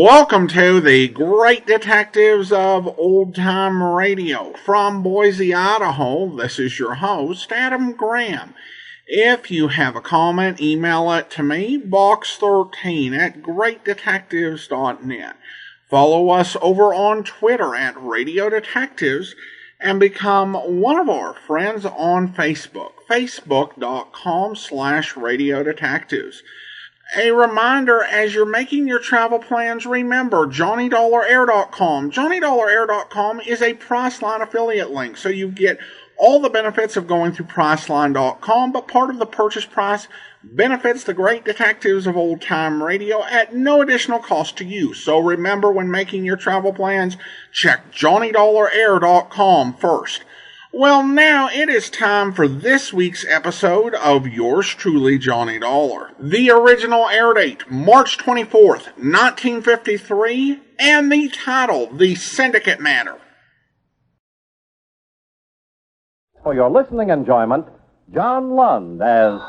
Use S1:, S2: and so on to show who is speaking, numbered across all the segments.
S1: Welcome to the Great Detectives of Old Time Radio. From Boise, Idaho, this is your host, Adam Graham. If you have a comment, email it to me, box13@greatdetectives.net. Follow us over on Twitter at Radio Detectives and become one of our friends on Facebook, facebook.com/Radio Detectives. A reminder, as you're making your travel plans, remember JohnnyDollarAir.com. JohnnyDollarAir.com is a Priceline affiliate link, so you get all the benefits of going through Priceline.com, but part of the purchase price benefits the Great Detectives of Old Time Radio at no additional cost to you. So remember, when making your travel plans, check JohnnyDollarAir.com first. Well, now it is time for this week's episode of yours truly, Johnny Dollar. The original air date, March 24th, 1953, and the title, The Syndicate Matter.
S2: For your listening enjoyment, John Lund as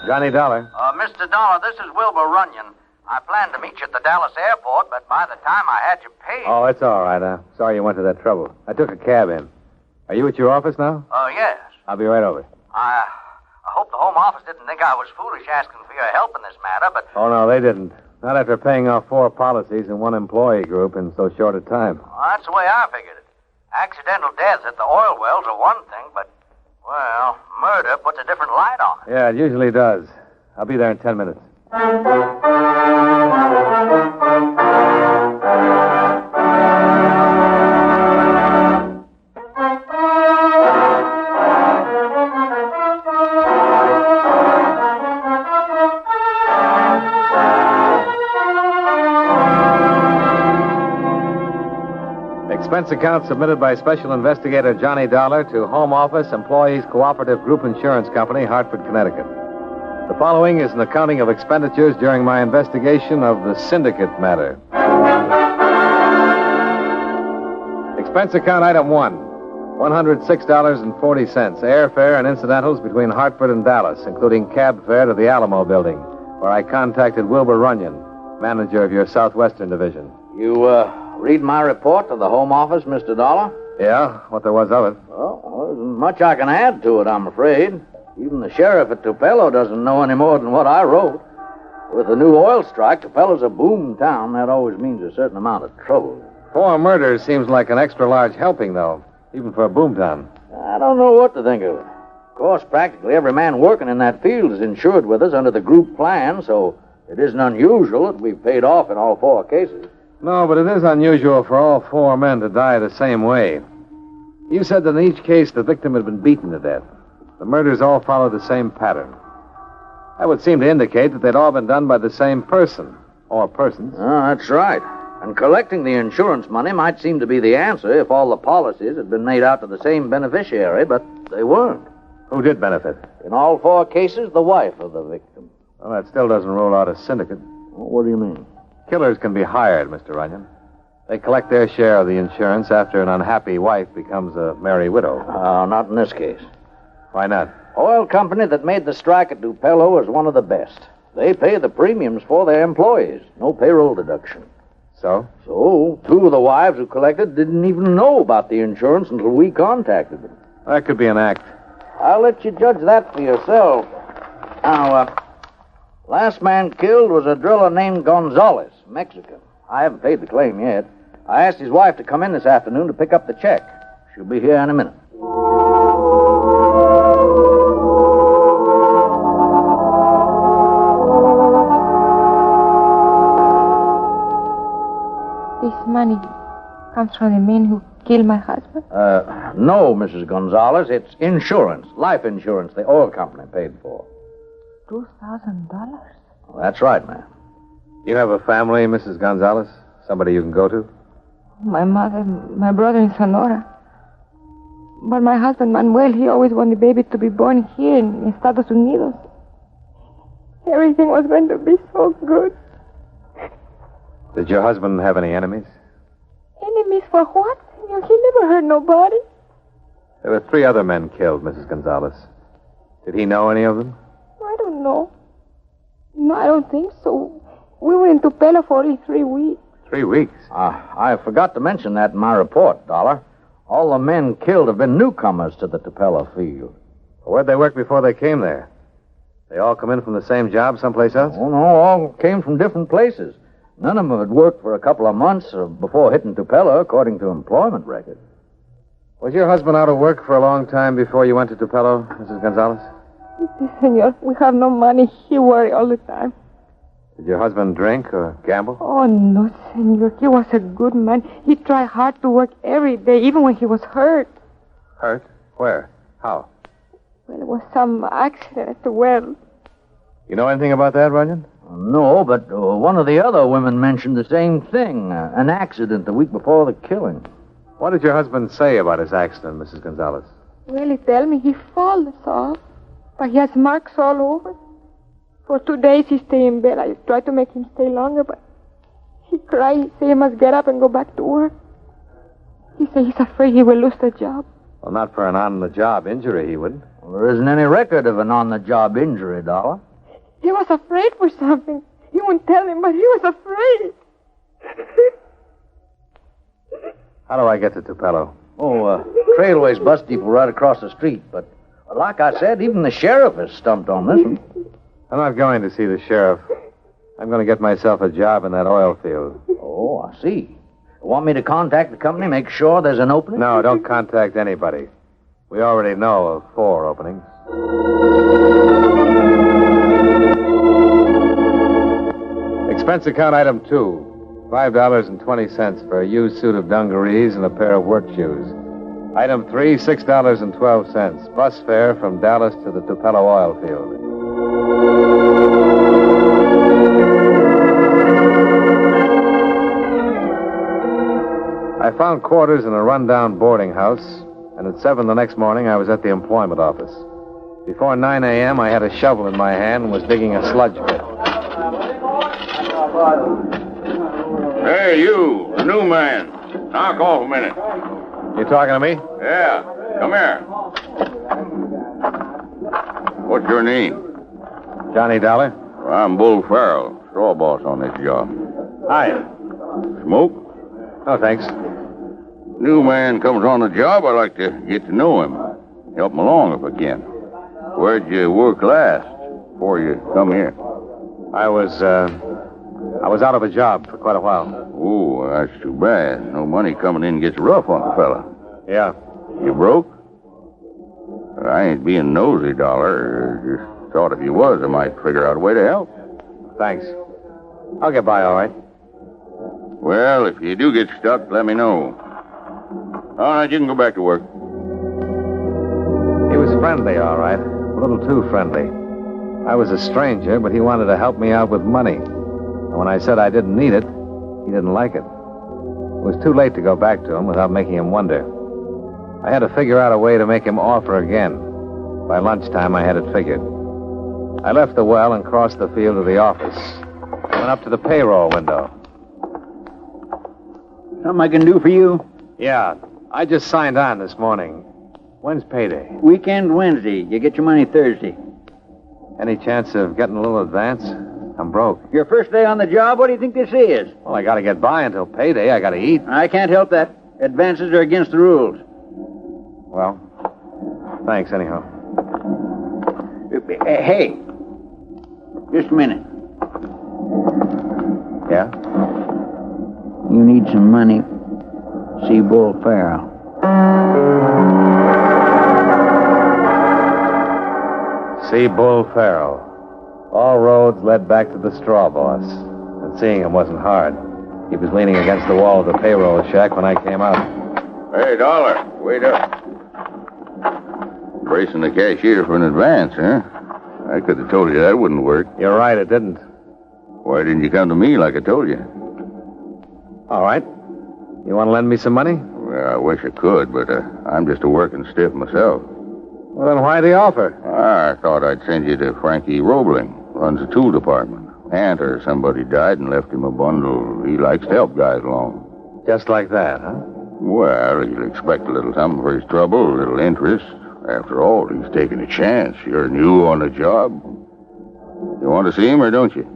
S2: Johnny Dollar.
S3: Mr. Dollar, this is Wilbur Runyon. I planned to meet you at the Dallas airport, but by the time I had you paid...
S2: Oh, it's all right. Sorry you went to that trouble. I took a cab in. Are you at your office now?
S3: Yes.
S2: I'll be right over.
S3: I hope the Home Office didn't think I was foolish asking for your help in this matter, but...
S2: Oh, no, they didn't. Not after paying off 4 policies in one employee group in so short a time.
S3: Well, that's the way I figured it. Accidental deaths at the oil wells are one thing, but, well, murder puts a different light on it.
S2: Yeah, it usually does. I'll be there in 10 minutes. Expense account submitted by Special Investigator Johnny Dollar to Home Office, Employees Cooperative Group Insurance Company, Hartford, Connecticut. The following is an accounting of expenditures during my investigation of the Syndicate matter. Expense account item 1, $106.40, airfare and incidentals between Hartford and Dallas, including cab fare to the Alamo building, where I contacted Wilbur Runyon, manager of your Southwestern Division.
S3: You, read my report to the Home Office, Mr. Dollar?
S2: Yeah, what there was of it.
S3: Well, there isn't much I can add to it, I'm afraid. Even the sheriff at Tupelo doesn't know any more than what I wrote. With the new oil strike, Tupelo's a boom town. That always means a certain amount of trouble.
S2: 4 murders seems like an extra large helping, though, even for a boomtown.
S3: I don't know what to think of it. Of course, practically every man working in that field is insured with us under the group plan, so it isn't unusual that we've paid off in all 4 cases.
S2: No, but it is unusual for all 4 men to die the same way. You said that in each case the victim had been beaten to death. The murders all follow the same pattern. That would seem to indicate that they'd all been done by the same person, or persons.
S3: Oh, that's right. And collecting the insurance money might seem to be the answer if all the policies had been made out to the same beneficiary, but they weren't.
S2: Who did benefit?
S3: In all 4 cases, the wife of the victim.
S2: Well, that still doesn't rule out a syndicate.
S3: Well, what do you mean?
S2: Killers can be hired, Mr. Runyon. They collect their share of the insurance after an unhappy wife becomes a merry widow.
S3: Not in this case.
S2: Why not?
S3: Oil company that made the strike at Tupelo is one of the best. They pay the premiums for their employees. No payroll deduction.
S2: So?
S3: So, 2 of the wives who collected didn't even know about the insurance until we contacted them.
S2: That could be an act.
S3: I'll let you judge that for yourself. Now, last man killed was a driller named Gonzalez, Mexican. I haven't paid the claim yet. I asked his wife to come in this afternoon to pick up the check. She'll be here in a minute.
S4: This money comes from the men who killed my husband?
S3: No, Mrs. Gonzalez. It's insurance, life insurance the oil company paid for.
S4: $2,000?
S3: Well, that's right, ma'am.
S2: You have a family, Mrs. Gonzalez? Somebody you can go to?
S4: My mother, my brother in Sonora. But my husband, Manuel, he always wanted the baby to be born here in Estados Unidos. Everything was going to be so good.
S2: Did your husband have any enemies?
S4: Enemies for what? He never hurt nobody.
S2: There were 3 other men killed, Mrs. Gonzalez. Did he know any of them?
S4: I don't know. No, I don't think so. We were in Tupelo for only 3 weeks.
S2: 3 weeks?
S3: I forgot to mention that in my report, Dollar. All the men killed have been newcomers to the Tupelo field.
S2: Where'd they work before they came there? They all come in from the same job someplace else?
S3: Oh, no, all came from different places. None of them had worked for a couple of months before hitting Tupelo, according to employment records.
S2: Was your husband out of work for a long time before you went to Tupelo, Mrs. Gonzalez?
S4: Sí, senor. We have no money. He worry all the time.
S2: Did your husband drink or gamble?
S4: Oh, no, senor. He was a good man. He tried hard to work every day, even when he was hurt.
S2: Hurt? Where? How?
S4: Well, it was some accident at the well.
S2: You know anything about that, Runyon?
S3: No, but one of the other women mentioned the same thing. An accident the week before the killing.
S2: What did your husband say about his accident, Mrs. Gonzalez?
S4: Well, he tell me he fall, that's all. But he has marks all over. For 2 days he stay in bed. I tried to make him stay longer, but he cry. He say he must get up and go back to work. He say he's afraid he will lose the job.
S2: Well, not for an on-the-job injury, he wouldn't.
S3: Well, there isn't any record of an on-the-job injury, Dollar.
S4: He was afraid for something. He won't tell him, but he was afraid.
S2: How do I get to Tupelo?
S3: Trailways bus depot right across the street. But like I said, even the sheriff is stumped on this one.
S2: I'm not going to see the sheriff. I'm going to get myself a job in that oil field.
S3: Oh, I see. Want me to contact the company, make sure there's an opening?
S2: No, don't contact anybody. We already know of 4 openings. Expense account item 2, $5.20 for a used suit of dungarees and a pair of work shoes. Item 3, $6.12. Bus fare from Dallas to the Tupelo oil field. I found quarters in a rundown boarding house, and at 7 the next morning I was at the employment office. Before 9 a.m., I had a shovel in my hand and was digging a sludge pit.
S5: Hey, you, the new man. Knock off a minute.
S2: You talking to me?
S5: Yeah, come here. What's your name?
S2: Johnny Dollar?
S5: I'm Bull Farrell, straw boss on this job.
S2: Hi.
S5: Smoke?
S2: No, thanks.
S5: New man comes on the job, I like to get to know him. Help him along if I can. Where'd you work last before you come here?
S2: I was out of a job for quite a while.
S5: Oh, that's too bad. No money coming in gets rough on a fella.
S2: Yeah.
S5: You broke? I ain't being nosy, Dollar. Just thought if you was, I might figure out a way to help.
S2: Thanks. I'll get by all right.
S5: Well, if you do get stuck, let me know. All right, you can go back to work.
S2: He was friendly, all right. A little too friendly. I was a stranger, but he wanted to help me out with money. And when I said I didn't need it, he didn't like it. It was too late to go back to him without making him wonder. I had to figure out a way to make him offer again. By lunchtime, I had it figured. I left the well and crossed the field to the office. I went up to the payroll window.
S6: Something I can do for you?
S2: Yeah, I just signed on this morning. When's payday?
S6: Weekend Wednesday. You get your money Thursday.
S2: Any chance of getting a little advance? I'm broke.
S6: Your first day on the job, what do you think this is?
S2: Well, I gotta get by until payday. I gotta eat.
S6: I can't help that. Advances are against the rules.
S2: Well, thanks anyhow.
S6: Hey. Just a minute.
S2: Yeah?
S6: You need some money. See Bull Farrell.
S2: See Bull Farrell. All roads led back to the straw boss. And seeing him wasn't hard. He was leaning against the wall of the payroll shack when I came out.
S5: Hey, Dollar, wait up. Bracing the cashier for an advance, huh? I could have told you that wouldn't work.
S2: You're right, it didn't.
S5: Why didn't you come to me like I told you?
S2: All right. You want to lend me some money?
S5: Well, I wish I could, but I'm just a working stiff myself.
S2: Well, then why the offer?
S5: I thought I'd send you to Frankie Roebling. Runs the tool department. Aunt or somebody died and left him a bundle. He likes to help guys along.
S2: Just like that, huh?
S5: Well, he'll expect a little something for his trouble, a little interest. After all, he's taking a chance. You're new on the job. You want to see him or don't you?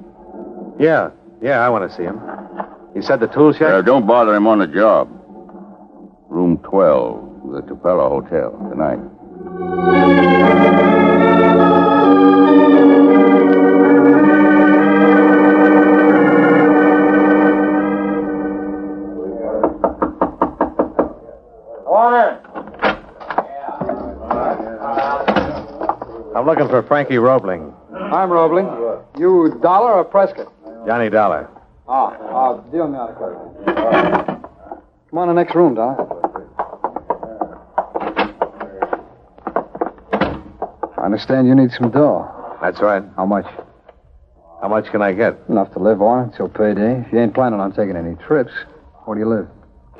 S2: Yeah. Yeah, I want to see him. You said the tool shed?
S5: Don't bother him on the job. Room 12, the Tupelo Hotel, tonight.
S2: I'm looking for Frankie Roebling.
S7: I'm Roebling. You Dollar or Prescott?
S2: Johnny Dollar.
S7: Deal me out of credit. Come on, the next room, Dollar. I understand you need some dough.
S2: That's right.
S7: How much?
S2: How much can I get?
S7: Enough to live on until payday. If you ain't planning on taking any trips, where do you live?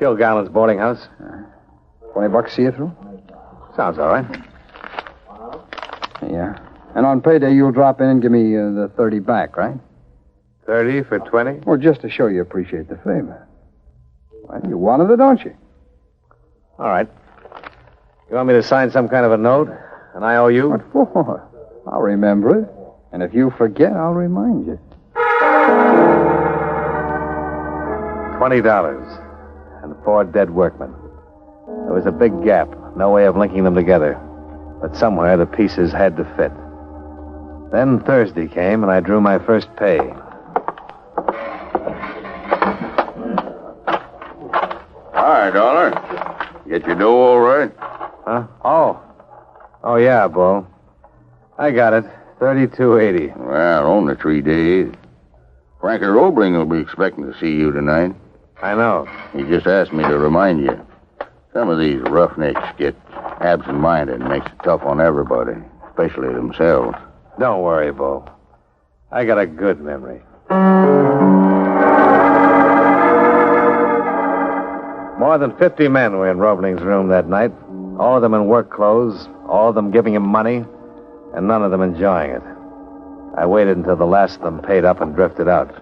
S2: Kilgallen's boarding house.
S7: $20 see you through?
S2: Sounds all right.
S7: Yeah. And on payday, you'll drop in and give me the 30 back, right?
S2: 30 for 20?
S7: Well, just to show you appreciate the favor. Well, you wanted it, don't you?
S2: All right. You want me to sign some kind of a note? An IOU?
S7: What for? I'll remember it. And if you forget, I'll remind you.
S2: $20 and 4 dead workmen. There was a big gap, no way of linking them together. But somewhere the pieces had to fit. Then Thursday came, and I drew my first pay.
S5: Hi, Dollar. Get your dough all right?
S2: Huh? Oh, yeah, Bo. I got it. $32.80.
S5: Well, only 3 days. Frankie Roebling will be expecting to see you tonight.
S2: I know.
S5: He just asked me to remind you. Some of these roughnecks get absent-minded and makes it tough on everybody, especially themselves.
S2: Don't worry, Bo. I got a good memory. More than 50 men were in Roebling's room that night, all of them in work clothes, all of them giving him money, and none of them enjoying it. I waited until the last of them paid up and drifted out.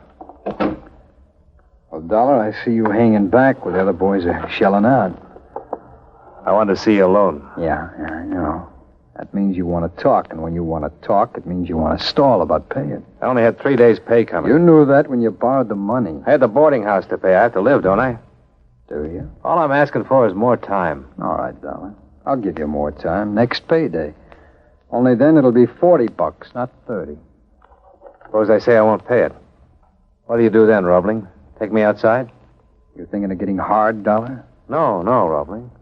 S7: Well, Dollar, I see you hanging back where the other boys are shelling out.
S2: I wanted to see you alone.
S7: Yeah, I know. That means you want to talk, and when you want to talk, it means you want to stall about paying.
S2: I only had 3 days' pay coming.
S7: You knew that when you borrowed the money.
S2: I had the boarding house to pay. I have to live, don't I?
S7: Do you?
S2: All I'm asking for is more time.
S7: All right, Dollar. I'll give you more time. Next payday. Only then it'll be $40, not 30.
S2: Suppose I say I won't pay it. What do you do then, Roebling? Take me outside?
S7: You thinking of getting hard, Dollar?
S2: No, Roebling.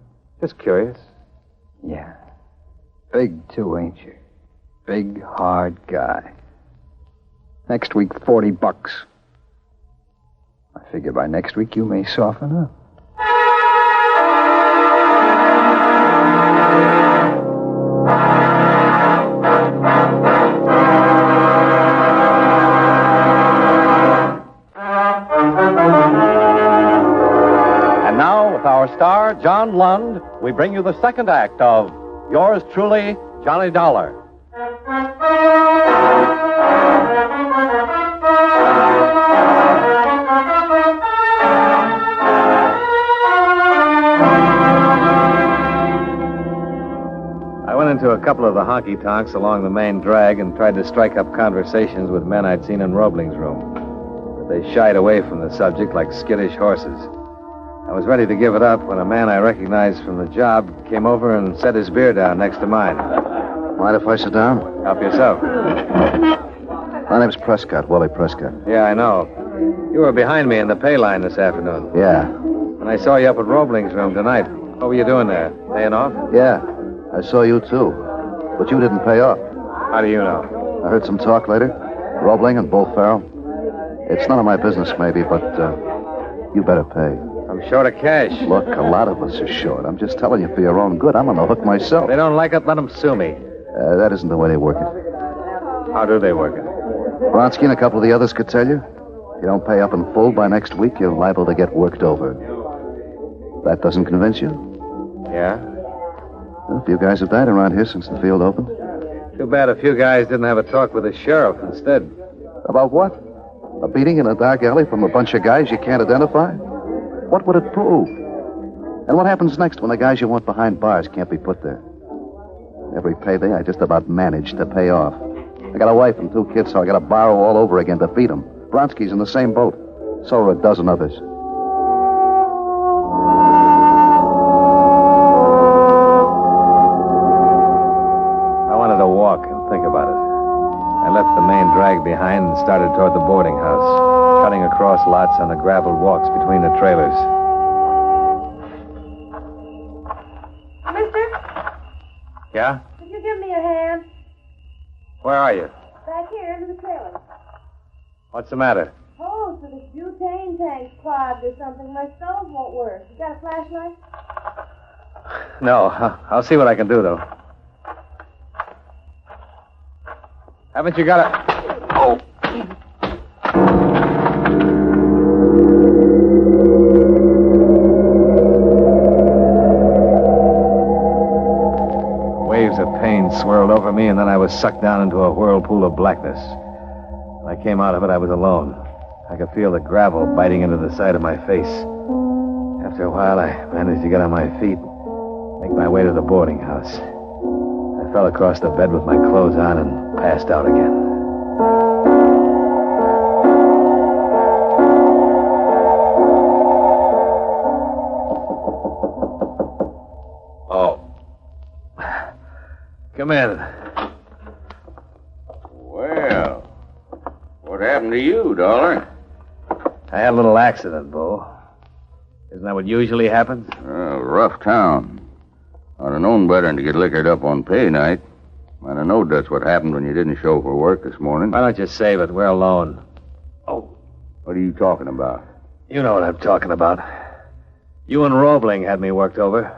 S2: Just curious.
S7: Yeah. Big, too, ain't you? Big, hard guy. Next week, $40. I figure by next week you may soften up.
S8: And now, with our star, John Lund, we bring you the second act of Yours Truly, Johnny Dollar.
S2: I went into a couple of the honky-tonks along the main drag and tried to strike up conversations with men I'd seen in Roebling's room. But they shied away from the subject like skittish horses. I was ready to give it up when a man I recognized from the job came over and set his beer down next to mine.
S9: Mind if I sit down?
S2: Help yourself.
S9: My name's Prescott, Wally Prescott.
S2: Yeah, I know. You were behind me in the pay line this afternoon.
S9: Yeah.
S2: And I saw you up at Roebling's room tonight. What were you doing there? Paying off?
S9: Yeah. I saw you, too. But you didn't pay off.
S2: How do you know?
S9: I heard some talk later. Roebling and Bull Farrell. It's none of my business, maybe, but you better pay.
S2: I'm short of cash.
S9: Look, a lot of us are short. I'm just telling you for your own good. I'm on the hook myself.
S2: If they don't like it, let them sue me.
S9: That isn't the way they work it.
S2: How do they work it?
S9: Vronsky and a couple of the others could tell you. If you don't pay up in full by next week, you're liable to get worked over. That doesn't convince you?
S2: Yeah?
S9: Well, a few guys have died around here since the field opened.
S2: Too bad a few guys didn't have a talk with the sheriff instead.
S9: About what? A beating in a dark alley from a bunch of guys you can't identify? What would it prove? And what happens next when the guys you want behind bars can't be put there? Every payday, I just about manage to pay off. I got a wife and 2 kids, so I got to borrow all over again to feed them. Bronski's in the same boat. So are a dozen others.
S2: I wanted to walk and think about it. I left the main drag behind and started toward the boarding house, cutting across lots on the graveled walks between the trailers.
S4: Mister,
S2: Yeah?
S4: could you give me a hand?
S2: Where are you?
S4: Back here into the trailer.
S2: What's the matter?
S4: Oh, so this butane tank's clogged or something. My stove won't work. You got a flashlight?
S2: No, I'll see what I can do, though. Haven't you got a... Oh! Waves of pain swirled over me, and then I was sucked down into a whirlpool of blackness. When I came out of it, I was alone. I could feel the gravel biting into the side of my face. After a while, I managed to get on my feet, make my way to the boarding house. I fell across the bed with my clothes on and passed out again. Oh. Come in.
S5: Well, what happened to you, Dollar?
S2: I had a little accident, Bo. Isn't that what usually happens?
S5: Rough town. I'd have known better than to get liquored up on pay night. I'd have known that's what happened when you didn't show for work this morning.
S2: Why don't you save it? We're alone.
S5: Oh, what are you talking about?
S2: You know what I'm talking about. You and Roebling had me worked over.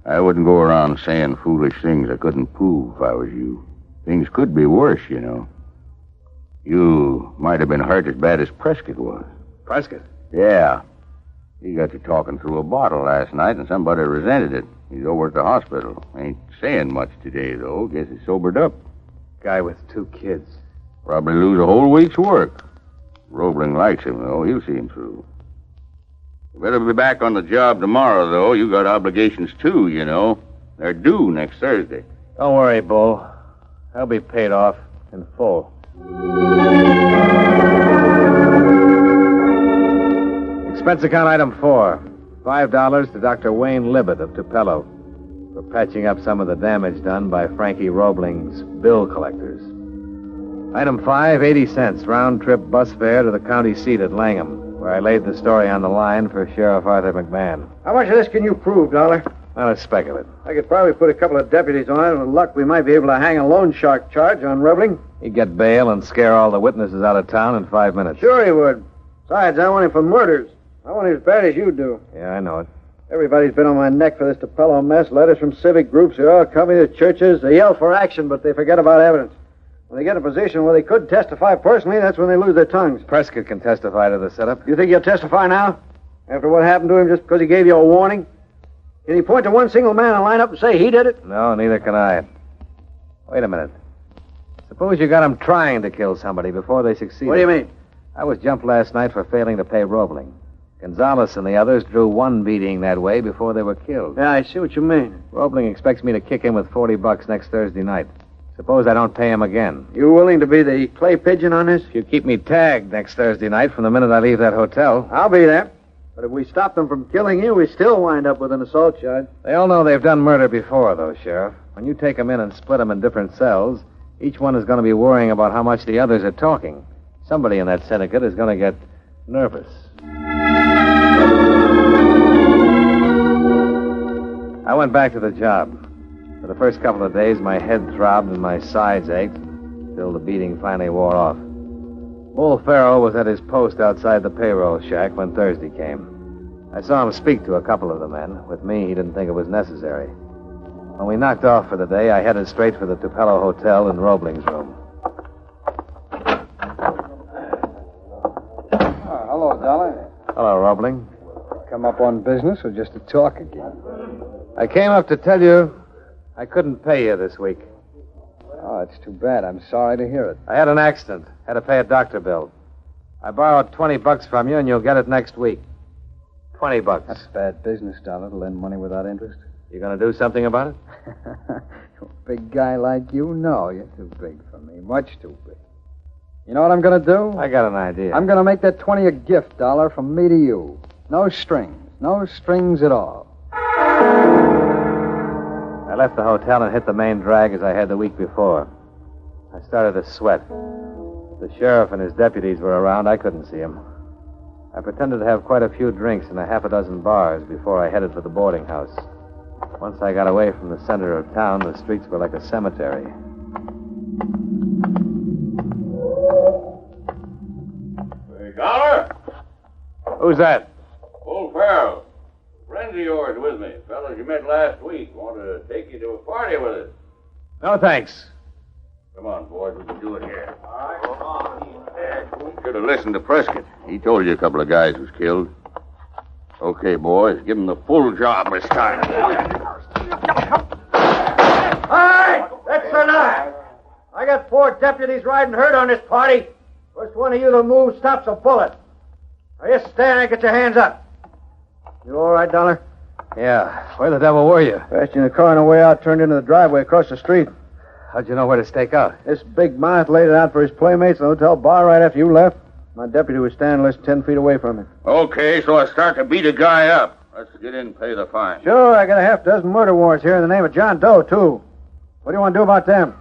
S5: I wouldn't go around saying foolish things I couldn't prove if I was you. Things could be worse, you know. You might have been hurt as bad as Prescott was.
S2: Prescott?
S5: Yeah. He got to talking through a bottle last night, and somebody resented it. He's over at the hospital. Ain't saying much today, though. Guess he's sobered up.
S2: Guy with 2 kids.
S5: Probably lose a whole week's work. Roebling likes him, though. He'll see him through. You better be back on the job tomorrow, though. You got obligations, too, you know. They're due next Thursday.
S2: Don't worry, Bo. I'll be paid off in full. Expense account item 4. $5 to Dr. Wayne Libet of Tupelo for patching up some of the damage done by Frankie Roebling's bill collectors. Item 5, 80 cents, round-trip bus fare to the county seat at Langham, where I laid the story on the line for Sheriff Arthur McMahon.
S3: How much of this can you prove, Dollar?
S2: Not a speck of it.
S3: I could probably put a couple of deputies on it, and with luck, we might be able to hang a loan shark charge on Roebling.
S2: He'd get bail and scare all the witnesses out of town in 5 minutes.
S3: Sure he would. Besides, I want him for murders. I want him as bad as you do.
S2: Yeah, I know it.
S3: Everybody's been on my neck for this Tupelo mess. Letters from civic groups. They all come to churches. They yell for action, but they forget about evidence. When they get in a position where they could testify personally, that's when they lose their tongues.
S2: Prescott can testify to the setup.
S3: You think he'll testify now? After what happened to him just because he gave you a warning? Can he point to one single man and line up and say he did it?
S2: No, neither can I. Wait a minute. Suppose you got them trying to kill somebody before they succeeded.
S3: What do you mean?
S2: I was jumped last night for failing to pay Roebling. Gonzalez and the others drew one beating that way before they were killed.
S3: Yeah, I see what you mean.
S2: Roebling expects me to kick him with $40 next Thursday night. Suppose I don't pay him again.
S3: You willing to be the clay pigeon on this?
S2: If you keep me tagged next Thursday night from the minute I leave that hotel.
S3: I'll be there. But if we stop them from killing you, we still wind up with an assault charge.
S2: They all know they've done murder before, though, Sheriff. When you take them in and split them in different cells, each one is going to be worrying about how much the others are talking. Somebody in that syndicate is going to get nervous. I went back to the job. For the first couple of days, my head throbbed and my sides ached until the beating finally wore off. Bull Farrell was at his post outside the payroll shack when Thursday came. I saw him speak to a couple of the men. With me, he didn't think it was necessary. When we knocked off for the day, I headed straight for the Tupelo Hotel in Roebling's room.
S7: Hello, Dollar.
S2: Hello, Roebling.
S7: Come up on business or just to talk again?
S2: I came up to tell you I couldn't pay you this week.
S7: Oh, it's too bad. I'm sorry to hear it.
S2: I had an accident. Had to pay a doctor bill. I borrowed $20 from you, and you'll get it next week. $20.
S7: That's bad business, Dollar, to lend money without interest.
S2: You gonna do something about it?
S7: A big guy like you? No, you're too big for me. Much too big. You know what I'm going to do?
S2: I got an idea.
S7: I'm going to make that 20 a gift, Dollar, from me to you. No strings. No strings at all.
S2: I left the hotel and hit the main drag as I had the week before. I started to sweat. If the sheriff and his deputies were around, I couldn't see him. I pretended to have quite a few drinks in a half a dozen bars before I headed for the boarding house. Once I got away from the center of town, the streets were like a cemetery.
S5: Hey, Dollar?
S2: Who's that?
S5: Old Farrell. Friends of yours with me. Fellas you met last week. Want to take you to a party with us.
S2: No, thanks.
S5: Come on, boys. We can do it here. All right, come on. Should have listened to Prescott. He told you a couple of guys was killed. Okay, boys. Give them the full job this time.
S3: All right, that's enough. I got 4 deputies riding herd on this party. First one of you to move stops a bullet. Now, you stand there and get your hands up. You all right, Dollar?
S2: Yeah. Where the devil were you?
S3: Passed you in the car on the way out, turned into the driveway across the street.
S2: How'd you know where to stake out?
S3: This big mouth laid it out for his playmates in the hotel bar right after you left. My deputy was standing less than 10 feet away from him.
S5: Okay, so I start to beat a guy up. Let's get in and pay the fine.
S3: Sure, I got a half dozen murder warrants here in the name of John Doe, too. What do you want to do about them?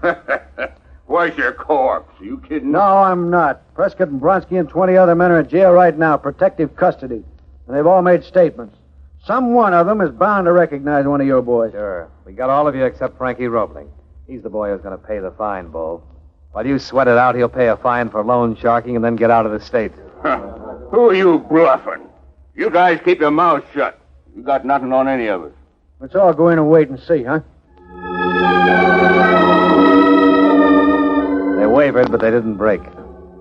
S5: Where's your corpse? Are you kidding?
S3: No, I'm not. Prescott and Bronsky and 20 other men are in jail right now, protective custody. And they've all made statements. Some one of them is bound to recognize one of your boys.
S2: Sure. We got all of you except Frankie Roebling. He's the boy who's going to pay the fine, Bull. While you sweat it out, he'll pay a fine for loan sharking and then get out of the state.
S5: Who are you bluffing? You guys keep your mouths shut. You got nothing on any of us.
S3: Let's all go in and wait and see, huh?
S2: They wavered, but they didn't break.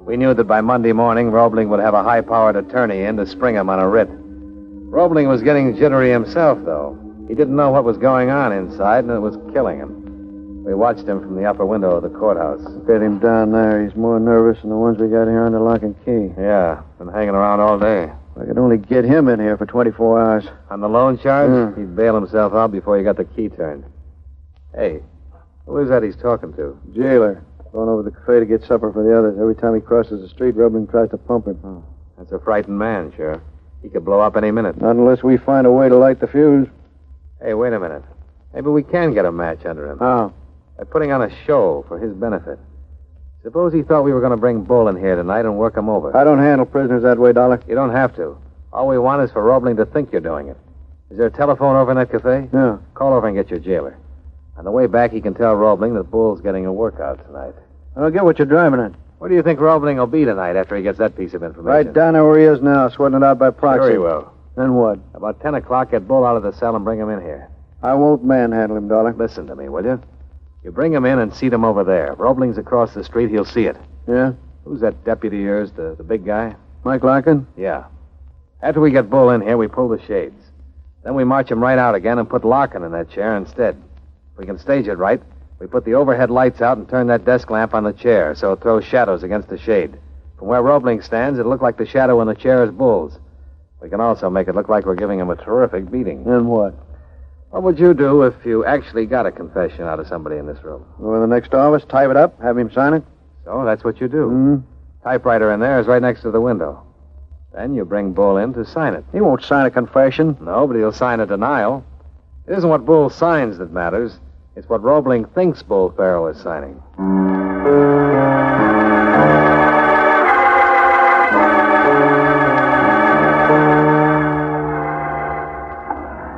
S2: We knew that by Monday morning, Roebling would have a high-powered attorney in to spring him on a writ. Roebling was getting jittery himself, though. He didn't know what was going on inside, and it was killing him. We watched him from the upper window of the courthouse.
S3: Get him down there. He's more nervous than the ones we got here under lock and key.
S2: Yeah, been hanging around all day.
S3: I could only get him in here for 24 hours.
S2: On the loan charge? He'd bail himself out before he got the key turned. Hey, who is that he's talking to?
S3: Jailer. Going over to the cafe to get supper for the others. Every time he crosses the street, Roebling tries to pump him.
S2: Oh, that's a frightened man, Sheriff. He could blow up any minute.
S3: Not unless we find a way to light the fuse.
S2: Hey, wait a minute. Maybe we can get a match under him.
S3: How?
S2: By putting on a show for his benefit. Suppose he thought we were going to bring Bull in here tonight and work him over.
S3: I don't handle prisoners that way, Dollar.
S2: You don't have to. All we want is for Roebling to think you're doing it. Is there a telephone over in that cafe?
S3: Yeah.
S2: Call over and get your jailer. On the way back, he can tell Roebling that Bull's getting a workout tonight.
S3: I don't get what you're driving at.
S2: Where do you think Roebling will be tonight after he gets that piece of information?
S3: Right down there where he is now, sweating it out by proxy.
S2: Very well.
S3: Then what?
S2: About 10 o'clock, get Bull out of the cell and bring him in here.
S3: I won't manhandle him, Dollar.
S2: Listen to me, will you? You bring him in and seat him over there. Roebling's across the street. He'll see it.
S3: Yeah?
S2: Who's that deputy of yours, the big guy?
S3: Mike Larkin?
S2: Yeah. After we get Bull in here, we pull the shades. Then we march him right out again and put Larkin in that chair instead. If we can stage it right, we put the overhead lights out and turn that desk lamp on the chair so it throws shadows against the shade. From where Roebling stands, it'll look like the shadow in the chair is Bull's. We can also make it look like we're giving him a terrific beating.
S3: Then what?
S2: What would you do if you actually got a confession out of somebody in this room?
S3: Go in the next office, type it up, have him sign it?
S2: So that's what you do.
S3: Mm-hmm.
S2: Typewriter in there is right next to the window. Then you bring Bull in to sign it.
S3: He won't sign a confession.
S2: No, but he'll sign a denial. It isn't what Bull signs that matters. It's what Roebling thinks Bull Farrell is signing.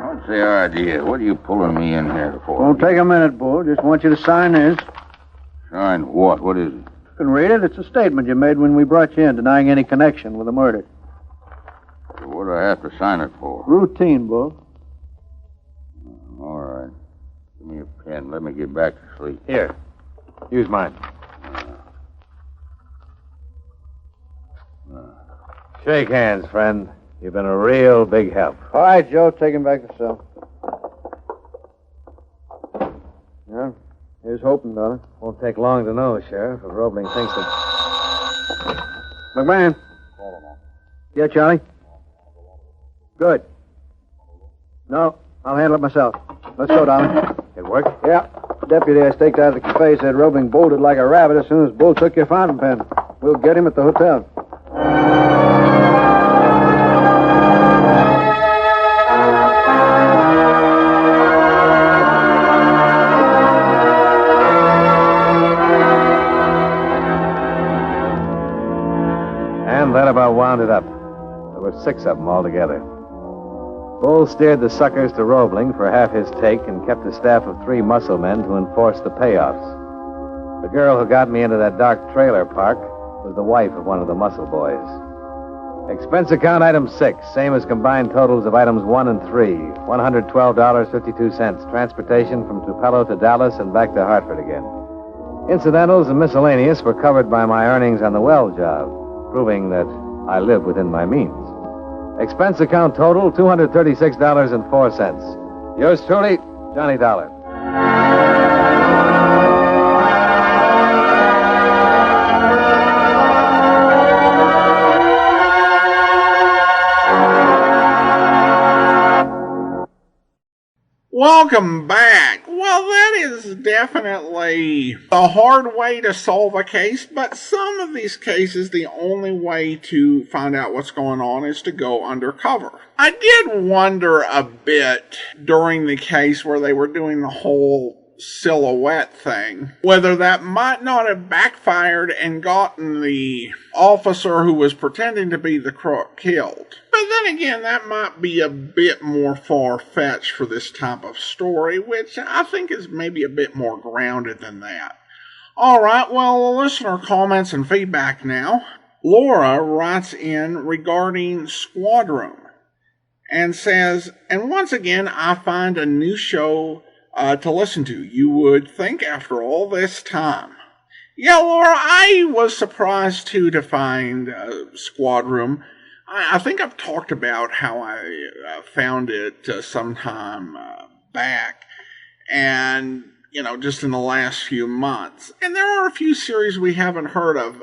S5: What's the idea? What are you pulling me in here for?
S3: Won't take a minute, Bull. Just want you to sign this.
S5: Sign what? What is it?
S3: You can read it. It's a statement you made when we brought you in, denying any connection with the murder.
S5: What do I have to sign it for?
S3: Routine, Bull.
S5: All right. Give me a pen. Let me get back to sleep.
S2: Here. Use mine. Shake hands, friend. You've been a real big help.
S3: All right, Joe, take him back to cell. Yeah, here's hoping, Dollar.
S2: Won't take long to know, Sheriff, if Roebling thinks that...
S3: McMahon. Yeah, Charlie? Good. No, I'll handle it myself. Let's go, Dollar.
S2: It worked?
S3: Yeah. The deputy I staked out at the cafe said Roebling bolted like a rabbit as soon as Bull took your fountain pen.
S7: We'll get him at the hotel.
S2: And that about wound it up. There were 6 of them altogether. Bull steered the suckers to Roebling for half his take and kept a staff of 3 muscle men to enforce the payoffs. The girl who got me into that dark trailer park was the wife of one of the muscle boys. Expense account item 6, same as combined totals of items 1 and 3, $112.52. Transportation from Tupelo to Dallas and back to Hartford again. Incidentals and miscellaneous were covered by my earnings on the well job, proving that I live within my means. Expense account total, $236.04. Yours truly, Johnny Dollar.
S1: Welcome back. Well, that is definitely a hard way to solve a case, but some of these cases, the only way to find out what's going on is to go undercover. I did wonder a bit during the case where they were doing the whole silhouette thing, whether that might not have backfired and gotten the officer who was pretending to be the crook killed. But then again, that might be a bit more far-fetched for this type of story, which I think is maybe a bit more grounded than that. Alright, well, listener comments and feedback now. Laura writes in regarding Squad Room and says, and once again, I find a new show to listen to. You would think after all this time. Yeah, Laura, I was surprised too to find Squad Room. I think I've talked about how I found it sometime back, and, just in the last few months. And there are a few series we haven't heard of.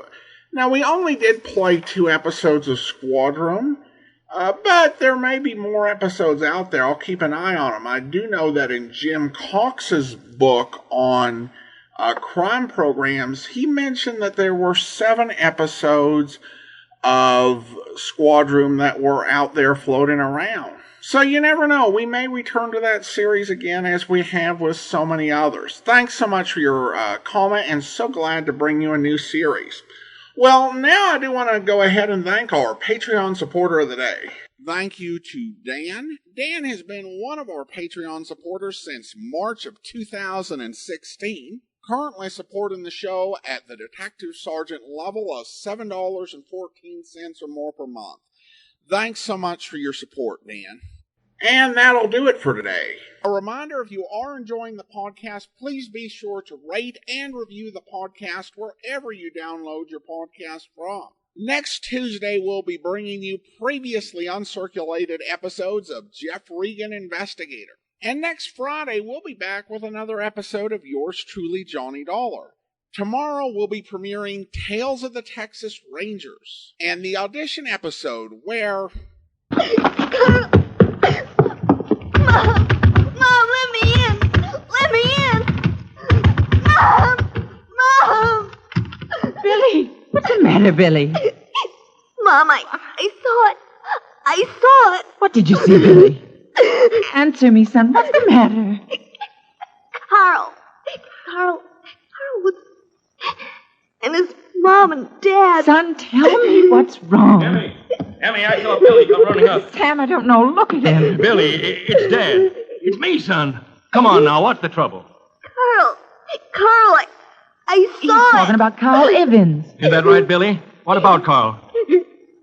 S1: Now, we only did play 2 episodes of Squad Room, but there may be more episodes out there. I'll keep an eye on them. I do know that in Jim Cox's book on crime programs, he mentioned that there were 7 episodes of Squad Room that were out there floating around. So you never know. We may return to that series again as we have with so many others. Thanks so much for your comment, and so glad to bring you a new series. Well, now I do want to go ahead and thank our Patreon supporter of the day. Thank you to Dan. Dan has been one of our Patreon supporters since March of 2016. Currently supporting the show at the Detective Sergeant level of $7.14 or more per month. Thanks so much for your support, Dan. And that'll do it for today. A reminder, if you are enjoying the podcast, please be sure to rate and review the podcast wherever you download your podcast from. Next Tuesday, we'll be bringing you previously uncirculated episodes of Jeff Regan Investigator. And next Friday, we'll be back with another episode of yours truly, Johnny Dollar. Tomorrow, we'll be premiering Tales of the Texas Rangers and the audition episode where...
S10: Mom, let me in! Let me in! Mom!
S11: Billy! What's the matter, Billy?
S10: Mom, I saw it. I saw it.
S11: What did you see, Billy? Answer me, son. What's the matter?
S10: Carl was... and his mom and dad.
S11: Son, tell me what's wrong.
S12: Emmy, I saw Billy come running up.
S11: Sam, I don't know. Look at him.
S12: Billy, it's Dad. It's me, son. Come on now, what's the trouble?
S10: Carl, I saw
S11: He's talking about Carl Evans.
S12: Is that right, Billy? What about Carl?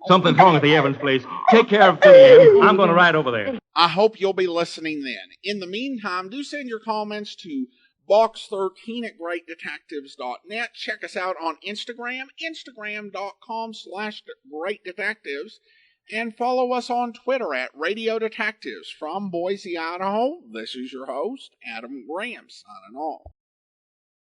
S12: Something's wrong at the Evans place. Take care of Billy, Em. I'm going to ride over there.
S1: I hope you'll be listening then. In the meantime, do send your comments to box13@greatdetectives.net. Check us out on Instagram, instagram.com/greatdetectives, and follow us on Twitter at Radio Detectives. From Boise, Idaho, this is your host, Adam Graham, signing off.